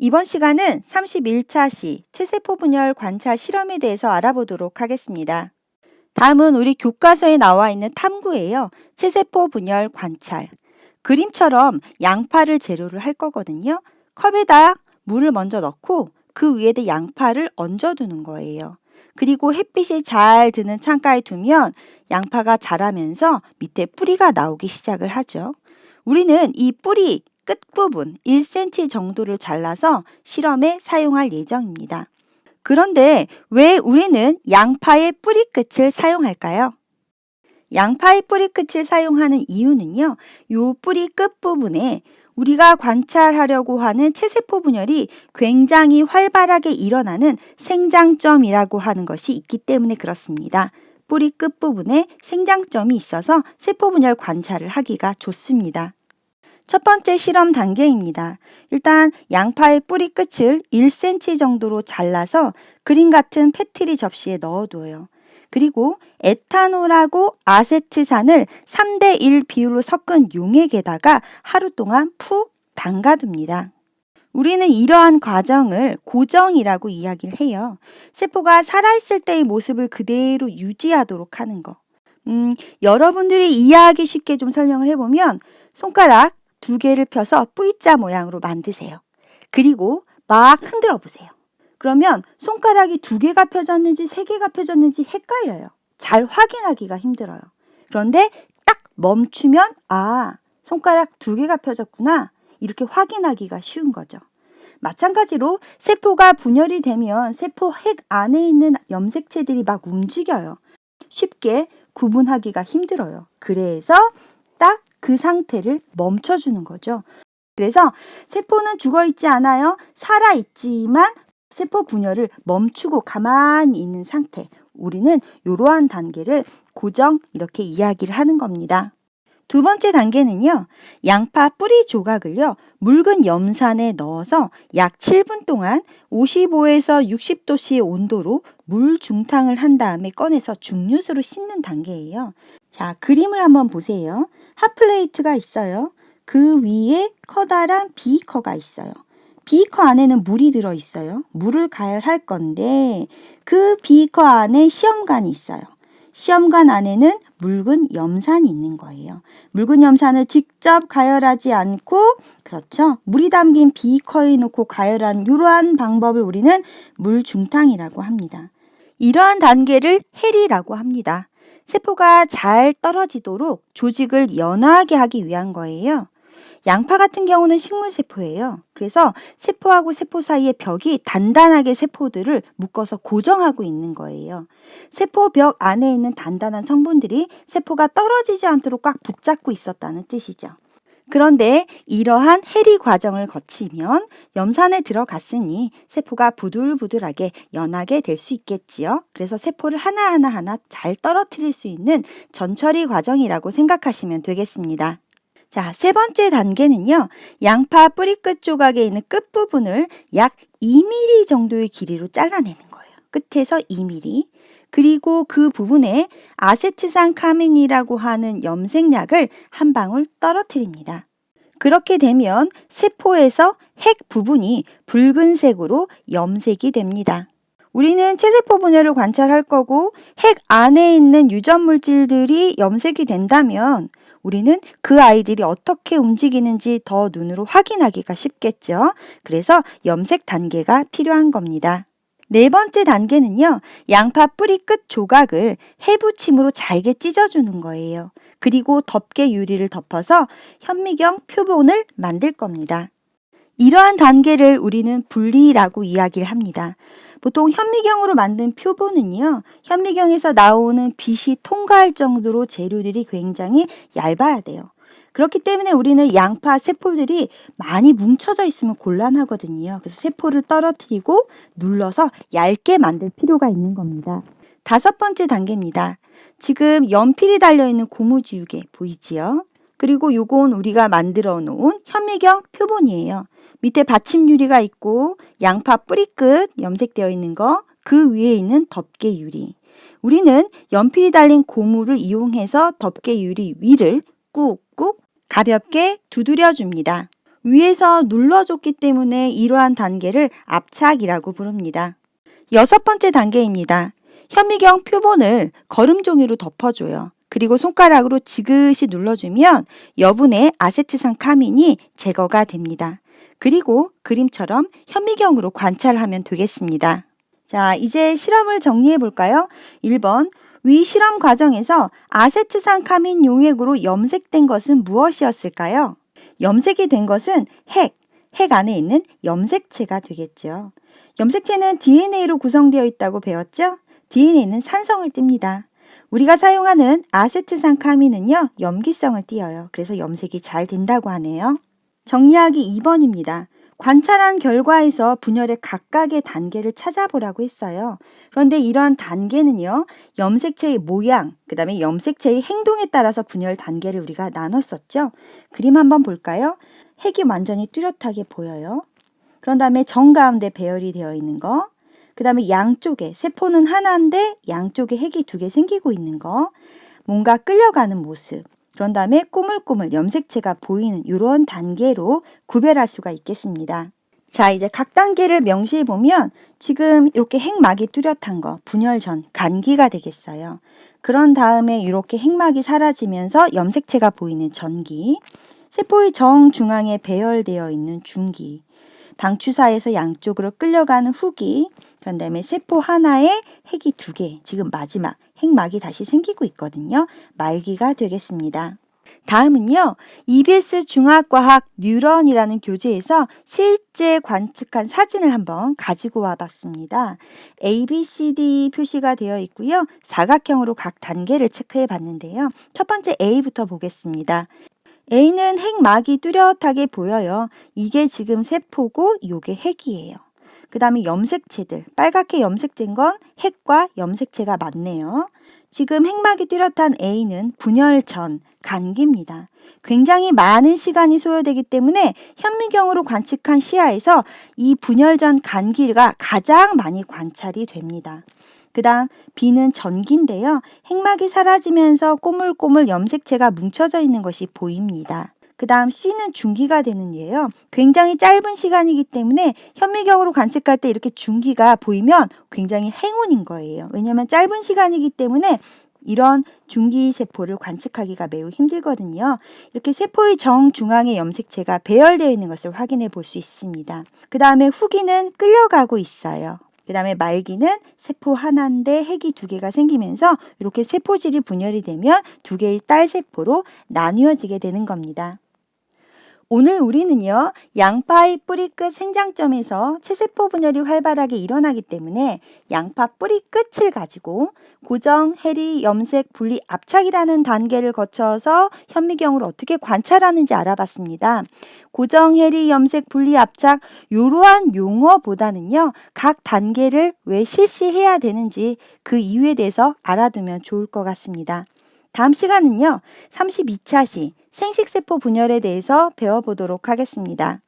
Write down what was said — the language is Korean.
이번 시간은 31차 시 체세포 분열 관찰 실험에 대해서 알아보도록 하겠습니다. 다음은 우리 교과서에 나와 있는 탐구예요. 체세포 분열 관찰. 그림처럼 양파를 재료를 할 거거든요. 컵에다 물을 먼저 넣고 그 위에다 양파를 얹어두는 거예요. 그리고 햇빛이 잘 드는 창가에 두면 양파가 자라면서 밑에 뿌리가 나오기 시작을 하죠. 우리는 이 뿌리 끝부분 1cm 정도를 잘라서 실험에 사용할 예정입니다. 그런데 왜 우리는 양파의 뿌리 끝을 사용할까요? 양파의 뿌리 끝을 사용하는 이유는요. 요 뿌리 끝부분에 우리가 관찰하려고 하는 체세포 분열이 굉장히 활발하게 일어나는 생장점이라고 하는 것이 있기 때문에 그렇습니다. 뿌리 끝부분에 생장점이 있어서 세포 분열 관찰을 하기가 좋습니다. 첫 번째 실험 단계입니다. 일단 양파의 뿌리 끝을 1cm 정도로 잘라서 그림 같은 페트리 접시에 넣어두어요. 그리고 에탄올하고 아세트산을 3대1 비율로 섞은 용액에다가 하루 동안 푹 담가둡니다. 우리는 이러한 과정을 고정이라고 이야기를 해요. 세포가 살아있을 때의 모습을 그대로 유지하도록 하는 거. 여러분들이 이해하기 쉽게 좀 설명을 해보면 손가락 2개를 펴서 V자 모양으로 만드세요. 그리고 막 흔들어 보세요. 그러면 손가락이 2개가 펴졌는지 3개가 펴졌는지 헷갈려요. 잘 확인하기가 힘들어요. 그런데 딱 멈추면 손가락 2개가 펴졌구나 이렇게 확인하기가 쉬운 거죠. 마찬가지로 세포가 분열이 되면 세포 핵 안에 있는 염색체들이 막 움직여요. 쉽게 구분하기가 힘들어요. 그래서 딱 그 상태를 멈춰주는 거죠. 그래서 세포는 죽어있지 않아요. 살아있지만 세포 분열을 멈추고 가만히 있는 상태. 우리는 이러한 단계를 고정 이렇게 이야기를 하는 겁니다. 두 번째 단계는요. 양파 뿌리 조각을요. 묽은 염산에 넣어서 약 7분 동안 55에서 60도씨의 온도로 물 중탕을 한 다음에 꺼내서 중류수로 씻는 단계예요. 자, 그림을 한번 보세요. 핫플레이트가 있어요. 그 위에 커다란 비커가 있어요. 비커 안에는 물이 들어있어요. 물을 가열할 건데 그 비커 안에 시험관이 있어요. 시험관 안에는 묽은 염산이 있는 거예요. 묽은 염산을 직접 가열하지 않고 그렇죠. 물이 담긴 비커에 놓고 가열한 이러한 방법을 우리는 물 중탕이라고 합니다. 이러한 단계를 해리라고 합니다. 세포가 잘 떨어지도록 조직을 연하게 하기 위한 거예요. 양파 같은 경우는 식물세포예요. 그래서 세포하고 세포 사이의 벽이 단단하게 세포들을 묶어서 고정하고 있는 거예요. 세포벽 안에 있는 단단한 성분들이 세포가 떨어지지 않도록 꽉 붙잡고 있었다는 뜻이죠. 그런데 이러한 해리 과정을 거치면 염산에 들어갔으니 세포가 부들부들하게 연하게 될 수 있겠지요. 그래서 세포를 하나하나 잘 떨어뜨릴 수 있는 전처리 과정이라고 생각하시면 되겠습니다. 자, 세 번째 단계는요. 양파 뿌리 끝 조각에 있는 끝부분을 약 2mm 정도의 길이로 잘라내는 거예요. 끝에서 2mm. 그리고 그 부분에 아세트산 카민이라고 하는 염색약을 한 방울 떨어뜨립니다. 그렇게 되면 세포에서 핵 부분이 붉은색으로 염색이 됩니다. 우리는 체세포 분열을 관찰할 거고 핵 안에 있는 유전 물질들이 염색이 된다면 우리는 그 아이들이 어떻게 움직이는지 더 눈으로 확인하기가 쉽겠죠. 그래서 염색 단계가 필요한 겁니다. 네 번째 단계는요. 양파 뿌리 끝 조각을 해부침으로 잘게 찢어주는 거예요. 그리고 덮개 유리를 덮어서 현미경 표본을 만들 겁니다. 이러한 단계를 우리는 분리라고 이야기를 합니다. 보통 현미경으로 만든 표본은요. 현미경에서 나오는 빛이 통과할 정도로 재료들이 굉장히 얇아야 돼요. 그렇기 때문에 우리는 양파 세포들이 많이 뭉쳐져 있으면 곤란하거든요. 그래서 세포를 떨어뜨리고 눌러서 얇게 만들 필요가 있는 겁니다. 다섯 번째 단계입니다. 지금 연필이 달려있는 고무지우개 보이지요? 그리고 요건 우리가 만들어 놓은 현미경 표본이에요. 밑에 받침 유리가 있고 양파 뿌리 끝 염색되어 있는 거, 그 위에 있는 덮개 유리. 우리는 연필이 달린 고무를 이용해서 덮개 유리 위를 꾹꾹 가볍게 두드려 줍니다. 위에서 눌러줬기 때문에 이러한 단계를 압착이라고 부릅니다. 6번째 단계입니다. 현미경 표본을 거름종이로 덮어줘요. 그리고 손가락으로 지그시 눌러주면 여분의 아세트산카민이 제거가 됩니다. 그리고 그림처럼 현미경으로 관찰하면 되겠습니다. 자, 이제 실험을 정리해 볼까요? 1번, 위 실험 과정에서 아세트산카민 용액으로 염색된 것은 무엇이었을까요? 염색이 된 것은 핵 안에 있는 염색체가 되겠죠. 염색체는 DNA로 구성되어 있다고 배웠죠? DNA는 산성을 띱니다. 우리가 사용하는 아세트산카민은요, 염기성을 띄어요. 그래서 염색이 잘 된다고 하네요. 정리하기 2번입니다. 관찰한 결과에서 분열의 각각의 단계를 찾아보라고 했어요. 그런데 이러한 단계는요, 염색체의 모양, 그 다음에 염색체의 행동에 따라서 분열 단계를 우리가 나눴었죠. 그림 한번 볼까요? 핵이 완전히 뚜렷하게 보여요. 그런 다음에 정 가운데 배열이 되어 있는 거, 그 다음에 양쪽에, 세포는 하나인데 양쪽에 핵이 2개 생기고 있는 거, 뭔가 끌려가는 모습, 그런 다음에 꾸물꾸물 염색체가 보이는 이런 단계로 구별할 수가 있겠습니다. 자, 이제 각 단계를 명시해 보면 지금 이렇게 핵막이 뚜렷한 거, 분열 전 간기가 되겠어요. 그런 다음에 이렇게 핵막이 사라지면서 염색체가 보이는 전기, 세포의 정중앙에 배열되어 있는 중기, 방추사에서 양쪽으로 끌려가는 후기, 그런 다음에 세포 하나에 핵이 2개, 지금 마지막 핵막이 다시 생기고 있거든요. 말기가 되겠습니다. 다음은요, EBS 중화과학 뉴런이라는 교재에서 실제 관측한 사진을 한번 가지고 와 봤습니다. A, B, C, D 표시가 되어 있고요. 사각형으로 각 단계를 체크해 봤는데요. 첫 번째 A부터 보겠습니다. A는 핵막이 뚜렷하게 보여요. 이게 지금 세포고 요게 핵이에요. 그 다음에 염색체들, 빨갛게 염색된 건 핵과 염색체가 맞네요. 지금 핵막이 뚜렷한 A는 분열 전 간기입니다. 굉장히 많은 시간이 소요되기 때문에 현미경으로 관측한 시야에서 이 분열 전 간기가 가장 많이 관찰이 됩니다. 그 다음 B는 전기인데요. 핵막이 사라지면서 꼬물꼬물 염색체가 뭉쳐져 있는 것이 보입니다. 그 다음 C는 중기가 되는 예요. 굉장히 짧은 시간이기 때문에 현미경으로 관측할 때 이렇게 중기가 보이면 굉장히 행운인 거예요. 왜냐하면 짧은 시간이기 때문에 이런 중기세포를 관측하기가 매우 힘들거든요. 이렇게 세포의 정중앙에 염색체가 배열되어 있는 것을 확인해 볼 수 있습니다. 그 다음에 후기는 끌려가고 있어요. 그 다음에 말기는 세포 하나인데 핵이 2개가 생기면서 이렇게 세포질이 분열이 되면 2개의 딸세포로 나뉘어지게 되는 겁니다. 오늘 우리는요, 양파의 뿌리 끝 생장점에서 체세포 분열이 활발하게 일어나기 때문에 양파 뿌리 끝을 가지고 고정, 해리, 염색, 분리, 압착이라는 단계를 거쳐서 현미경으로 어떻게 관찰하는지 알아봤습니다. 고정, 해리, 염색, 분리, 압착 이러한 용어보다는요, 각 단계를 왜 실시해야 되는지 그 이유에 대해서 알아두면 좋을 것 같습니다. 다음 시간은요, 32차 시 생식세포 분열에 대해서 배워보도록 하겠습니다.